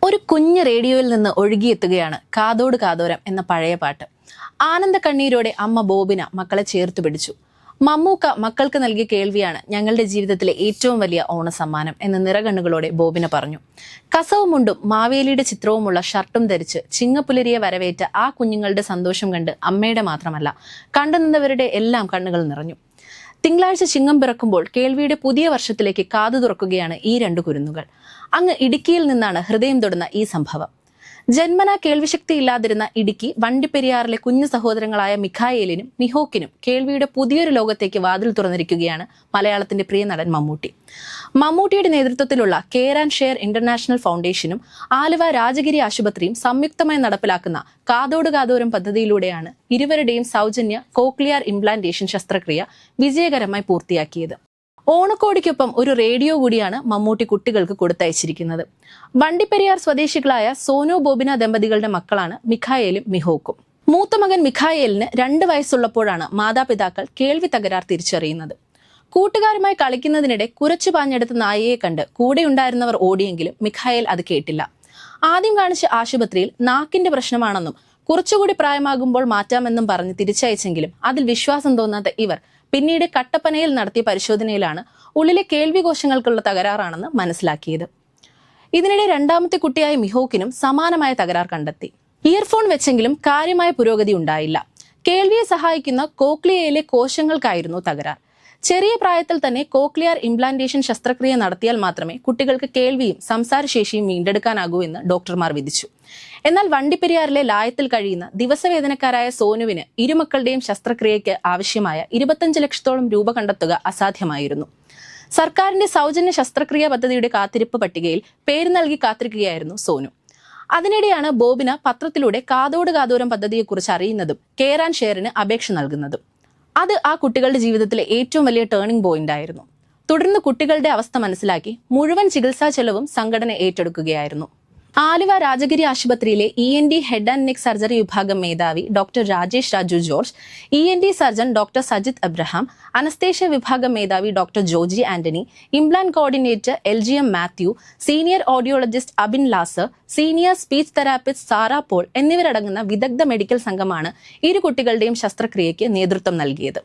ഒരു കുഞ്ഞ് റേഡിയോയിൽ നിന്ന് ഒഴുകിയെത്തുകയാണ് കാതോട് കാതോരം എന്ന പഴയ പാട്ട്. ആനന്ദ കണ്ണീരോടെ അമ്മ ബോബിന മക്കളെ ചേർത്ത് പിടിച്ചു. മമ്മൂക്ക മക്കൾക്ക് നൽകിയ കേൾവിയാണ് ഞങ്ങളുടെ ജീവിതത്തിലെ ഏറ്റവും വലിയ ഓണസമ്മാനം എന്ന് നിറകണ്ണുകളോടെ ബോബിന പറഞ്ഞു. കസവും മുണ്ടും മാവേലിയുടെ ചിത്രവുമുള്ള ഷർട്ടും ധരിച്ച് ചിങ്ങപ്പുലരിയെ വരവേറ്റ ആ കുഞ്ഞുങ്ങളുടെ സന്തോഷം കണ്ട് അമ്മയുടെ മാത്രമല്ല കണ്ടുനിന്നവരുടെ എല്ലാം കണ്ണുകൾ നിറഞ്ഞു. തിങ്കളാഴ്ച ചിങ്ങം പിറക്കുമ്പോൾ കേൾവിയുടെ പുതിയ വർഷത്തിലേക്ക് കാതു തുറക്കുകയാണ് ഈ രണ്ടു കുരുന്നുകൾ. അങ്ങ് ഇടുക്കിയിൽ നിന്നാണ് ഹൃദയം തൊടുന്ന ഈ സംഭവം. ജന്മനാ കേൾവിശക്തി ഇല്ലാതിരുന്ന ഇടുക്കി വണ്ടിപ്പെരിയാറിലെ കുഞ്ഞു സഹോദരങ്ങളായ മിഖായേലിനും മിഹോക്കിനും കേൾവിയുടെ പുതിയൊരു ലോകത്തേക്ക് വാതിൽ തുറന്നിരിക്കുകയാണ് മലയാളത്തിന്റെ പ്രിയ നടൻ മമ്മൂട്ടി. മമ്മൂട്ടിയുടെ നേതൃത്വത്തിലുള്ള കെയർ ആൻഡ് ഷെയർ ഇന്റർനാഷണൽ ഫൗണ്ടേഷനും ആലുവ രാജഗിരി ആശുപത്രിയും സംയുക്തമായി നടപ്പിലാക്കുന്ന കാതോട് കാതോരം പദ്ധതിയിലൂടെയാണ് ഇരുവരുടെയും സൗജന്യ കോക്ലിയർ ഇംപ്ലാന്റേഷൻ ശസ്ത്രക്രിയ വിജയകരമായി പൂർത്തിയാക്കിയത്. ഓണക്കോടിക്കൊപ്പം ഒരു റേഡിയോ കൂടിയാണ് മമ്മൂട്ടി കുട്ടികൾക്ക് കൊടുത്തയച്ചിരിക്കുന്നത്. വണ്ടിപ്പെരിയാർ സ്വദേശികളായ സോനു ബോബിന ദമ്പതികളുടെ മക്കളാണ് മിഖായേലും മിഹോക്കും. മൂത്ത മകൻ മിഖായേലിന് 2 വയസ്സുള്ളപ്പോഴാണ് മാതാപിതാക്കൾ കേൾവി തകരാർ തിരിച്ചറിയുന്നത്. കൂട്ടുകാരുമായി കളിക്കുന്നതിനിടെ കുരച്ചു പാഞ്ഞെടുത്ത നായയെ കണ്ട് കൂടെയുണ്ടായിരുന്നവർ ഓടിയെങ്കിലും മിഖായേൽ അത് കേട്ടില്ല. ആദ്യം കാണിച്ച ആശുപത്രിയിൽ നാക്കിന്റെ പ്രശ്നമാണെന്നും കുറച്ചുകൂടി പ്രായമാകുമ്പോൾ മാറ്റാമെന്നും പറഞ്ഞ് തിരിച്ചയച്ചെങ്കിലും അതിൽ വിശ്വാസം തോന്നാത്ത ഇവർ പിന്നീട് കട്ടപ്പനയിൽ നടത്തിയ പരിശോധനയിലാണ് ഉള്ളിലെ കേൾവി കോശങ്ങൾക്കുള്ള തകരാറാണെന്ന് മനസ്സിലാക്കിയത്. ഇതിനിടെ രണ്ടാമത്തെ കുട്ടിയായ മിഹോക്കിനും സമാനമായ തകരാർ കണ്ടെത്തി. ഇയർഫോൺ വെച്ചെങ്കിലും കാര്യമായ പുരോഗതി ഉണ്ടായില്ല. കേൾവിയെ സഹായിക്കുന്ന കോക്ലിയയിലെ കോശങ്ങൾക്കായിരുന്നു തകരാർ. ചെറിയ പ്രായത്തിൽ തന്നെ കോക്ലിയർ ഇംപ്ലാന്റേഷൻ ശസ്ത്രക്രിയ നടത്തിയാൽ മാത്രമേ കുട്ടികൾക്ക് കേൾവിയും സംസാരശേഷിയും വീണ്ടെടുക്കാനാകൂ എന്ന് ഡോക്ടർമാർ വിധിച്ചു. എന്നാൽ വണ്ടിപ്പെരിയാറിലെ ലായത്തിൽ കഴിയുന്ന ദിവസവേതനക്കാരായ സോനുവിന് ഇരുമക്കളുടെയും ശസ്ത്രക്രിയയ്ക്ക് ആവശ്യമായ 25 ലക്ഷത്തോളം രൂപ കണ്ടെത്തുക അസാധ്യമായിരുന്നു. സർക്കാരിന്റെ സൗജന്യ ശസ്ത്രക്രിയ പദ്ധതിയുടെ കാത്തിരിപ്പ് പട്ടികയിൽ പേര് നൽകി കാത്തിരിക്കുകയായിരുന്നു സോനു. അതിനിടെയാണ് ബോബിന പത്രത്തിലൂടെ കാതോട് കാതോരം പദ്ധതിയെക്കുറിച്ച് അറിയുന്നതും കെയർ ആൻഡ് ഷെയറിന് അപേക്ഷ നൽകുന്നതും. അത് ആ കുട്ടികളുടെ ജീവിതത്തിലെ ഏറ്റവും വലിയ ടേണിംഗ് പോയിന്റ് ആയിരുന്നു. തുടർന്ന് കുട്ടികളുടെ അവസ്ഥ മനസ്സിലാക്കി മുഴുവൻ ചികിത്സാ ചെലവും സംഘടന ഏറ്റെടുക്കുകയായിരുന്നു. ആലുവ രാജഗിരി ആശുപത്രിയിലെ ENT head and neck surgery വിഭാഗം മേധാവി doctor Rajesh Raju George, ENT surgeon doctor Sajith Abraham, anaesthesia വിഭാഗം മേധാവി doctor Joji Antony, implant coordinator LGM Mathew, senior audiologist Abin Lazar, senior speech therapist Sara Paul എന്നിവരടങ്ങുന്ന വിദഗ്ധ മെഡിക്കൽ സംഘമാണ് ഇരു കുട്ടികളുടെയും ശസ്ത്രക്രിയയ്ക്ക് നേതൃത്വം നൽകിയത്.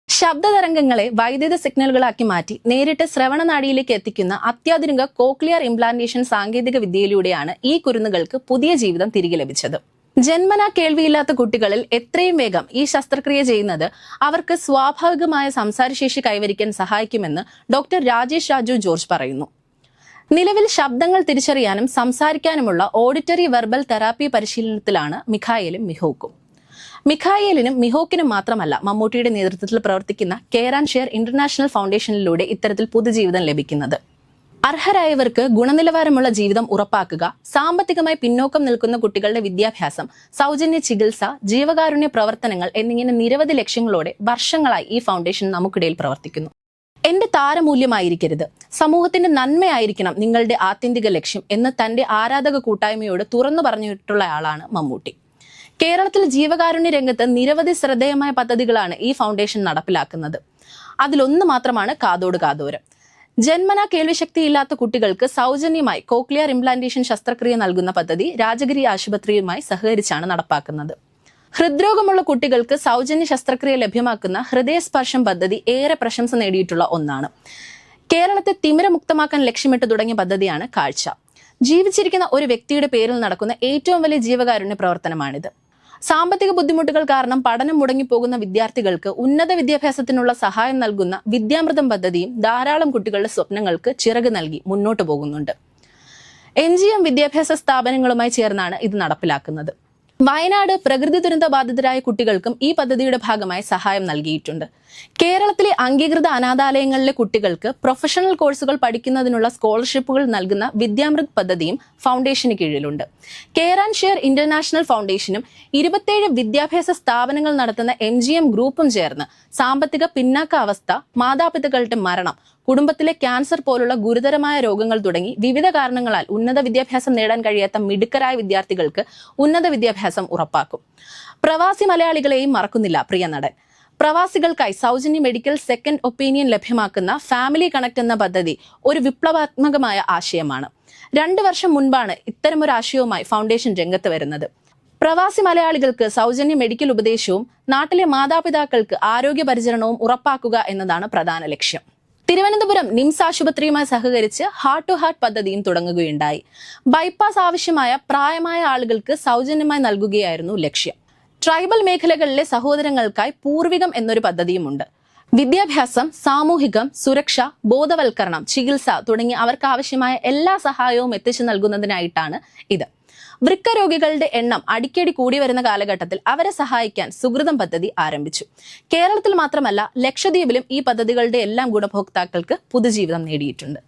ശബ്ദതരംഗങ്ങളെ വൈദ്യുത സിഗ്നലുകളാക്കി മാറ്റി നേരിട്ട് ശ്രവണനാഡിയിലേക്ക് എത്തിക്കുന്ന അത്യാധുനിക കോക്ലിയർ ഇംപ്ലാന്റേഷൻ സാങ്കേതിക വിദ്യയിലൂടെയാണ് ഈ കുരുന്നുകൾക്ക് പുതിയ ജീവിതം തിരികെ ലഭിച്ചത്. ജന്മനാ കേൾവിയില്ലാത്ത കുട്ടികളിൽ എത്രയും വേഗം ഈ ശസ്ത്രക്രിയ ചെയ്യുന്നത് അവർക്ക് സ്വാഭാവികമായ സംസാരശേഷി കൈവരിക്കാൻ സഹായിക്കുമെന്ന് ഡോക്ടർ രാജേഷ് രാജു ജോർജ് പറയുന്നു. നിലവിൽ ശബ്ദങ്ങൾ തിരിച്ചറിയാനും സംസാരിക്കാനുമുള്ള ഓഡിറ്ററി വെർബൽ തെറാപ്പി പരിശീലനത്തിലാണ് മിഖായേലും മിഹോക്കും. മിഖായേലിനും മിഹോക്കിനും മാത്രമല്ല മമ്മൂട്ടിയുടെ നേതൃത്വത്തിൽ പ്രവർത്തിക്കുന്ന കെയർ ആൻഡ് ഷെയർ ഇന്റർനാഷണൽ ഫൗണ്ടേഷനിലൂടെ ഇത്തരത്തിൽ പുതുജീവിതം ലഭിക്കുന്നത്. അർഹരായവർക്ക് ഗുണനിലവാരമുള്ള ജീവിതം ഉറപ്പാക്കുക, സാമ്പത്തികമായി പിന്നോക്കം നിൽക്കുന്ന കുട്ടികളുടെ വിദ്യാഭ്യാസം, സൗജന്യ ചികിത്സ, ജീവകാരുണ്യ പ്രവർത്തനങ്ങൾ എന്നിങ്ങനെ നിരവധി ലക്ഷ്യങ്ങളോടെ വർഷങ്ങളായി ഈ ഫൗണ്ടേഷൻ നമുക്കിടയിൽ പ്രവർത്തിക്കുന്നു. എന്റെ താരമൂല്യമായിരിക്കരുത്, സമൂഹത്തിന്റെ നന്മയായിരിക്കണം നിങ്ങളുടെ ആത്യന്തിക ലക്ഷ്യം എന്ന് തന്റെ ആരാധക കൂട്ടായ്മയോട് തുറന്നു പറഞ്ഞിട്ടുള്ള ആളാണ് മമ്മൂട്ടി. കേരളത്തിൽ ജീവകാരുണ്യ രംഗത്ത് നിരവധി ശ്രദ്ധേയമായ പദ്ധതികളാണ് ഈ ഫൗണ്ടേഷൻ നടപ്പിലാക്കുന്നത്. അതിലൊന്ന് മാത്രമാണ് കാതോട് കാതോരം. ജന്മനാ കേൾവിശക്തിയില്ലാത്ത കുട്ടികൾക്ക് സൗജന്യമായി കോക്ലിയർ ഇംപ്ലാന്റേഷൻ ശസ്ത്രക്രിയ നൽകുന്ന പദ്ധതി രാജഗിരി ആശുപത്രിയുമായി സഹകരിച്ചാണ് നടപ്പാക്കുന്നത്. ഹൃദ്രോഗമുള്ള കുട്ടികൾക്ക് സൗജന്യ ശസ്ത്രക്രിയ ലഭ്യമാക്കുന്ന ഹൃദയസ്പർശം പദ്ധതി ഏറെ പ്രശംസ നേടിയിട്ടുള്ള ഒന്നാണ്. കേരളത്തെ തിമിരമുക്തമാക്കാൻ ലക്ഷ്യമിട്ട് തുടങ്ങിയ പദ്ധതിയാണ് കാഴ്ച. ജീവിച്ചിരിക്കുന്ന ഒരു വ്യക്തിയുടെ പേരിൽ നടക്കുന്ന ഏറ്റവും വലിയ ജീവകാരുണ്യ പ്രവർത്തനമാണിത്. സാമ്പത്തിക ബുദ്ധിമുട്ടുകൾ കാരണം പഠനം മുടങ്ങിപ്പോകുന്ന വിദ്യാർത്ഥികൾക്ക് ഉന്നത വിദ്യാഭ്യാസത്തിനുള്ള സഹായം നൽകുന്ന വിദ്യാമൃതം പദ്ധതിയും ധാരാളം കുട്ടികളുടെ സ്വപ്നങ്ങൾക്ക് ചിറക് നൽകി മുന്നോട്ട് പോകുന്നുണ്ട്. NGM വിദ്യാഭ്യാസ സ്ഥാപനങ്ങളുമായി ചേർന്നാണ് ഇത് നടപ്പിലാക്കുന്നത്. വയനാട് പ്രകൃതി ദുരന്ത ബാധിതരായ കുട്ടികൾക്കും ഈ പദ്ധതിയുടെ ഭാഗമായി സഹായം നൽകിയിട്ടുണ്ട്. കേരളത്തിലെ അംഗീകൃത അനാഥാലയങ്ങളിലെ കുട്ടികൾക്ക് പ്രൊഫഷണൽ കോഴ്സുകൾ പഠിക്കുന്നതിനുള്ള സ്കോളർഷിപ്പുകൾ നൽകുന്ന വിദ്യാമൃത് പദ്ധതിയും ഫൗണ്ടേഷന് കീഴിലുണ്ട്. കെയർ ആൻഡ് ഷെയർ ഇന്റർനാഷണൽ ഫൗണ്ടേഷനും 27 വിദ്യാഭ്യാസ സ്ഥാപനങ്ങൾ നടത്തുന്ന MGM ഗ്രൂപ്പും ചേർന്ന് സാമ്പത്തിക പിന്നാക്കാവസ്ഥ, മാതാപിതാക്കളുടെ മരണം, കുടുംബത്തിലെ ക്യാൻസർ പോലുള്ള ഗുരുതരമായ രോഗങ്ങൾ തുടങ്ങി വിവിധ കാരണങ്ങളാൽ ഉന്നത വിദ്യാഭ്യാസം നേടാൻ കഴിയാത്ത മിടുക്കരായ വിദ്യാർത്ഥികൾക്ക് ഉന്നത വിദ്യാഭ്യാസം ഉറപ്പാക്കും. പ്രവാസി മലയാളികളെയും മറക്കുന്നില്ല പ്രിയ നടൻ. പ്രവാസികൾക്കായി സൗജന്യ മെഡിക്കൽ സെക്കൻഡ് ഒപ്പീനിയൻ ലഭ്യമാക്കുന്ന ഫാമിലി കണക്ട് എന്ന പദ്ധതി ഒരു വിപ്ലവാത്മകമായ ആശയമാണ്. 2 വർഷം മുൻപാണ് ഇത്തരമൊരു ആശയവുമായി ഫൗണ്ടേഷൻ രംഗത്ത് വരുന്നത്. പ്രവാസി മലയാളികൾക്ക് സൗജന്യ മെഡിക്കൽ ഉപദേശവും നാട്ടിലെ മാതാപിതാക്കൾക്ക് ആരോഗ്യ പരിചരണവും ഉറപ്പാക്കുക എന്നതാണ് പ്രധാന ലക്ഷ്യം. തിരുവനന്തപുരം നിംസ് ആശുപത്രിയുമായി സഹകരിച്ച് ഹാർട്ട് ടു ഹാർട്ട് പദ്ധതിയും തുടങ്ങുകയുണ്ടായി. ബൈപ്പാസ് ആവശ്യമായ പ്രായമായ ആളുകൾക്ക് സൗജന്യമായി നൽകുകയായിരുന്നു ലക്ഷ്യം. ട്രൈബൽ മേഖലകളിലെ സഹോദരങ്ങൾക്കായി പൂർവികം എന്നൊരു പദ്ധതിയുമുണ്ട്. വിദ്യാഭ്യാസം, സാമൂഹികം, സുരക്ഷ, ബോധവൽക്കരണം, ചികിത്സ തുടങ്ങി അവർക്ക് ആവശ്യമായ എല്ലാ സഹായവും എത്തിച്ചു നൽകുന്നതിനായിട്ടാണ് ഇത്. വൃക്ക രോഗികളുടെ എണ്ണം അടിക്കടി കൂടി വരുന്ന കാലഘട്ടത്തിൽ അവരെ സഹായിക്കാൻ സുകൃതം പദ്ധതി ആരംഭിച്ചു. കേരളത്തിൽ മാത്രമല്ല, ലക്ഷദ്വീപിലും ഈ പദ്ധതികളുടെ എല്ലാം ഗുണഭോക്താക്കൾക്ക് പുതുജീവിതം നേടിയിട്ടുണ്ട്.